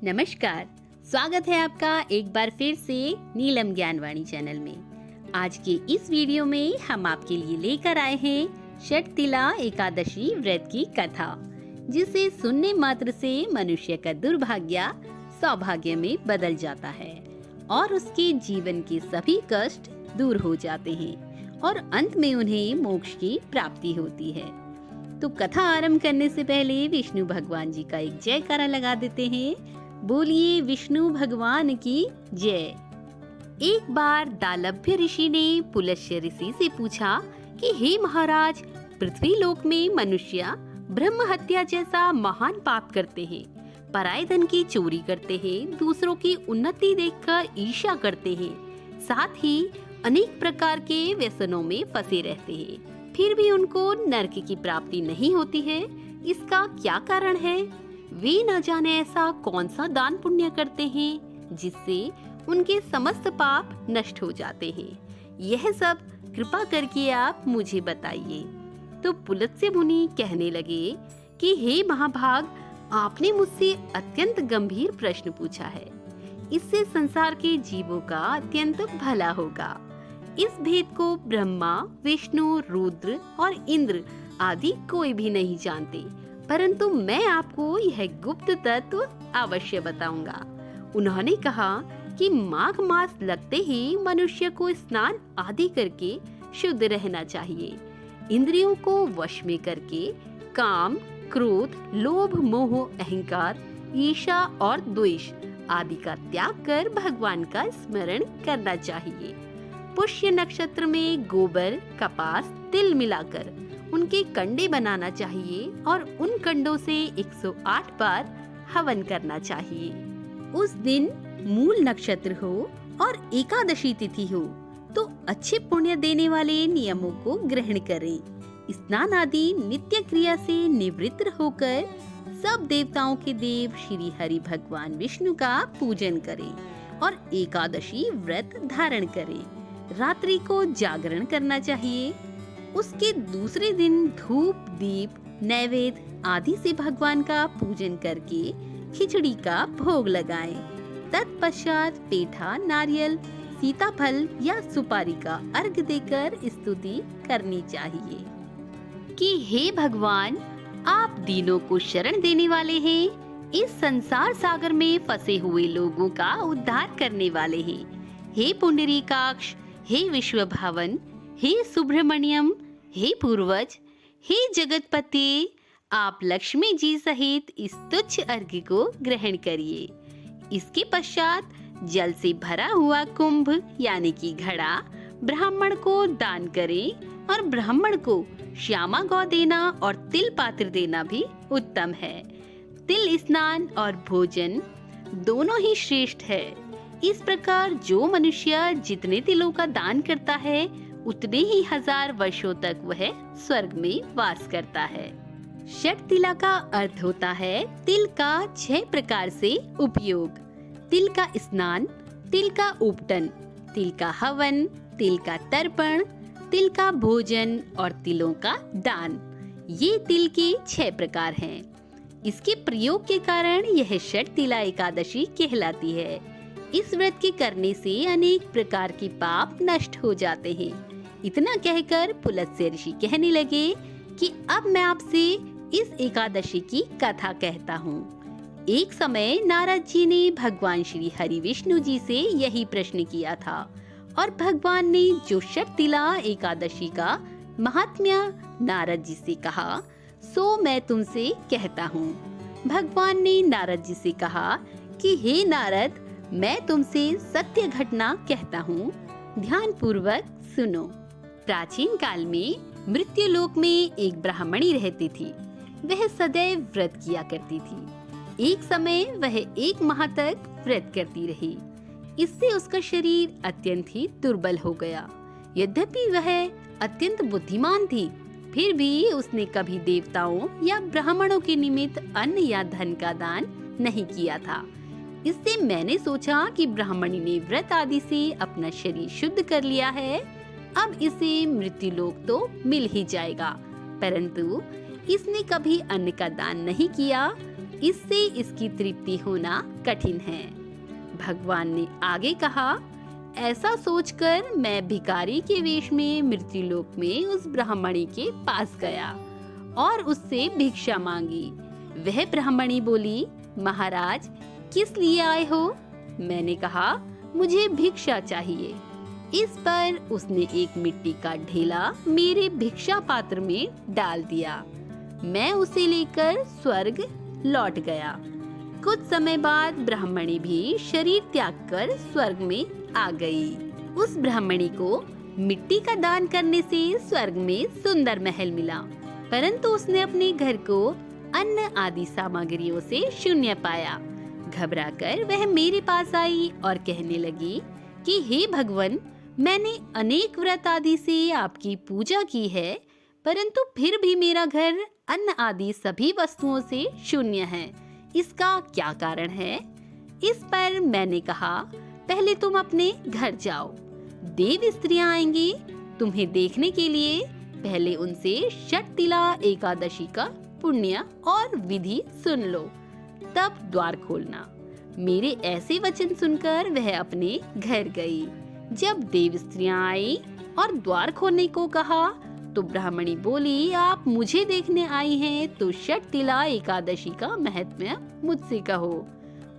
नमस्कार, स्वागत है आपका एक बार फिर से नीलम ज्ञानवाणी चैनल में। आज के इस वीडियो में हम आपके लिए लेकर आए हैं षटतिला एकादशी व्रत की कथा, जिसे सुनने मात्र से मनुष्य का दुर्भाग्य सौभाग्य में बदल जाता है और उसके जीवन के सभी कष्ट दूर हो जाते हैं और अंत में उन्हें मोक्ष की प्राप्ति होती है। तो कथा आरंभ करने से पहले विष्णु भगवान जी का एक जयकारा लगा देते हैं। बोलिए विष्णु भगवान की जय। एक बार दालभ्य ऋषि ने पुलस्त्य ऋषि से पूछा कि हे महाराज, पृथ्वी लोक में मनुष्य ब्रह्म हत्या जैसा महान पाप करते हैं, पराये धन की चोरी करते हैं, दूसरों की उन्नति देखकर ईर्ष्या करते हैं, साथ ही अनेक प्रकार के व्यसनों में फंसे रहते हैं, फिर भी उनको नरक की प्राप्ति नहीं होती है। इसका क्या कारण है? वे न जाने ऐसा कौन सा दान पुण्य करते हैं जिससे उनके समस्त पाप नष्ट हो जाते हैं। यह सब कृपा करके आप मुझे बताइए। तो पुलस्त्य मुनि कहने लगे कि हे महाभाग, आपने मुझसे अत्यंत गंभीर प्रश्न पूछा है। इससे संसार के जीवों का अत्यंत भला होगा। इस भेद को ब्रह्मा, विष्णु, रुद्र और इंद्र आदि कोई भी नहीं जानते, परंतु मैं आपको यह गुप्त तत्व अवश्य बताऊंगा। उन्होंने कहा कि माघ मास लगते ही मनुष्य को स्नान आदि करके शुद्ध रहना चाहिए। इंद्रियों को वश में करके काम, क्रोध, लोभ, मोह, अहंकार, ईर्ष्या और द्वेष आदि का त्याग कर भगवान का स्मरण करना चाहिए। पुष्य नक्षत्र में गोबर, कपास, तिल मिलाकर उनके कंडे बनाना चाहिए और उन कंडों से 108 बार हवन करना चाहिए। उस दिन मूल नक्षत्र हो और एकादशी तिथि हो तो अच्छे पुण्य देने वाले नियमों को ग्रहण करें। स्नान आदि नित्य क्रिया से निवृत्त होकर सब देवताओं के देव श्री हरि भगवान विष्णु का पूजन करें और एकादशी व्रत धारण करें। रात्रि को जागरण करना चाहिए। उसके दूसरे दिन धूप, दीप, नैवेद्य आदि से भगवान का पूजन करके खिचड़ी का भोग लगाएं। तत्पश्चात पेठा, नारियल, सीताफल या सुपारी का अर्घ देकर स्तुति करनी चाहिए कि हे भगवान, आप दीनों को शरण देने वाले हैं, इस संसार सागर में फंसे हुए लोगों का उद्धार करने वाले हैं। हे पुंडरीकाक्ष, हे विश्वभावन, हे सुब्रमण्यम, हे पूर्वज, हे जगतपति, आप लक्ष्मी जी सहित इस तुच्छ अर्घ्य को ग्रहण करिए। इसके पश्चात जल से भरा हुआ कुंभ यानी कि घड़ा ब्राह्मण को दान करें और ब्राह्मण को श्यामा गौ देना और तिल पात्र देना भी उत्तम है। तिल स्नान और भोजन दोनों ही श्रेष्ठ है। इस प्रकार जो मनुष्य जितने तिलों का दान करता है उतने ही 1000 वर्षों तक वह स्वर्ग में वास करता है। षटतिला का अर्थ होता है तिल का 6 प्रकार से उपयोग। तिल का स्नान, तिल का उपटन, तिल का हवन, तिल का तर्पण, तिल का भोजन और तिलों का दान। ये तिल के 6 प्रकार हैं। इसके प्रयोग के कारण यह षटतिला एकादशी कहलाती है। इस व्रत के करने से अनेक प्रकार के पाप नष्ट हो जाते हैं। इतना कहकर पुलस्त्य ऋषि कहने लगे कि अब मैं आपसे इस एकादशी की कथा कहता हूँ। एक समय नारद जी ने भगवान श्री हरि विष्णु जी से यही प्रश्न किया था और भगवान ने जो षटतिला एकादशी का महात्म्य नारद जी से कहा सो मैं तुमसे कहता हूँ। भगवान ने नारद जी से कहा कि हे नारद, मैं तुमसे सत्य घटना कहता हूँ, ध्यान पूर्वक सुनो। प्राचीन काल में मृत्यु लोक में एक ब्राह्मणी रहती थी। वह सदैव व्रत किया करती थी। एक समय वह 1 माह तक व्रत करती रही। इससे उसका शरीर अत्यंत ही दुर्बल हो गया। यद्यपि वह अत्यंत बुद्धिमान थी, फिर भी उसने कभी देवताओं या ब्राह्मणों के निमित्त अन्न या धन का दान नहीं किया था। इससे मैंने सोचा कि ब्राह्मणी ने व्रत आदि से अपना शरीर शुद्ध कर लिया है, अब इसे मृत्यु लोक तो मिल ही जाएगा। परंतु इसने कभी अन्न का दान नहीं किया, इससे इसकी तृप्ति होना कठिन है। भगवान ने आगे कहा, ऐसा सोचकर मैं भिखारी के वेश में मृत्युलोक में उस ब्राह्मणी के पास गया और उससे भिक्षा मांगी। वह ब्राह्मणी बोली, महाराज किस लिए आए हो? मैंने कहा, मुझे भिक्षा चाहिए। इस पर उसने एक मिट्टी का ढेला मेरे भिक्षा पात्र में डाल दिया। मैं उसे लेकर स्वर्ग लौट गया। कुछ समय बाद ब्राह्मणी भी शरीर त्याग कर स्वर्ग में आ गई। उस ब्राह्मणी को मिट्टी का दान करने से स्वर्ग में सुंदर महल मिला, परंतु उसने अपने घर को अन्न आदि सामग्रियों से शून्य पाया। घबराकर वह मेरे पास आई और कहने लगी कि हे भगवान, मैंने अनेक व्रत आदि से आपकी पूजा की है, परंतु फिर भी मेरा घर अन्न आदि सभी वस्तुओं से शून्य है। इसका क्या कारण है? इस पर मैंने कहा, पहले तुम अपने घर जाओ, देव स्त्रियां आएंगी तुम्हें देखने के लिए। पहले उनसे षटतिला एकादशी का पुण्य और विधि सुन लो, तब द्वार खोलना। मेरे ऐसे वचन सुनकर वह अपने घर गई। जब देव स्त्रियां आई और द्वार खोलने को कहा तो ब्राह्मणी बोली, आप मुझे देखने आई हैं तो षटतिला एकादशी का महत्व मुझसे कहो।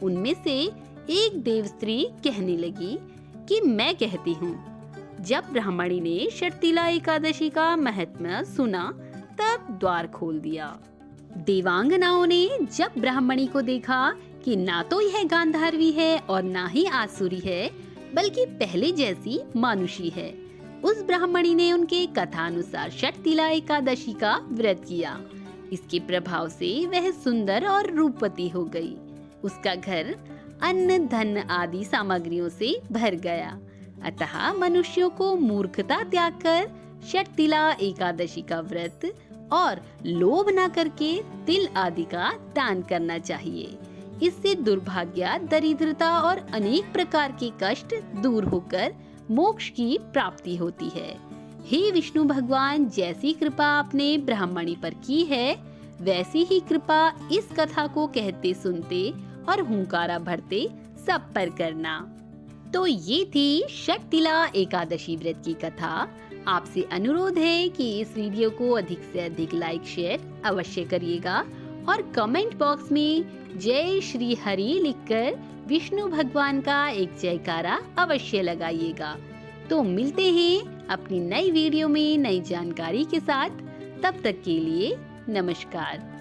उनमें से एक देव स्त्री कहने लगी कि मैं कहती हूँ। जब ब्राह्मणी ने षटतिला एकादशी का महत्व सुना तब द्वार खोल दिया। देवांगनाओं ने जब ब्राह्मणी को देखा कि ना तो यह गांधारवी है और ना ही आसुरी है, बल्कि पहले जैसी मानुषी है, उस ब्राह्मणी ने उनके कथानुसार षटतिला एकादशी का व्रत किया। इसके प्रभाव से वह सुंदर और रूपवती हो गई। उसका घर अन्न धन आदि सामग्रियों से भर गया। अतः मनुष्यों को मूर्खता त्याग कर षटतिला एकादशी का व्रत और लोभ न करके तिल आदि का दान करना चाहिए। इससे दुर्भाग्य, दरिद्रता और अनेक प्रकार के कष्ट दूर होकर मोक्ष की प्राप्ति होती है। हे विष्णु भगवान, जैसी कृपा आपने ब्राह्मणी पर की है, वैसी ही कृपा इस कथा को कहते सुनते और हुंकारा भरते सब पर करना। तो ये थी षटतिला एकादशी व्रत की कथा। आपसे अनुरोध है कि इस वीडियो को अधिक से अधिक लाइक शेयर अवश्य करिएगा और कमेंट बॉक्स में जय श्री हरि लिखकर विष्णु भगवान का एक जयकारा अवश्य लगाइएगा। तो मिलते हैं अपनी नई वीडियो में नई जानकारी के साथ। तब तक के लिए नमस्कार।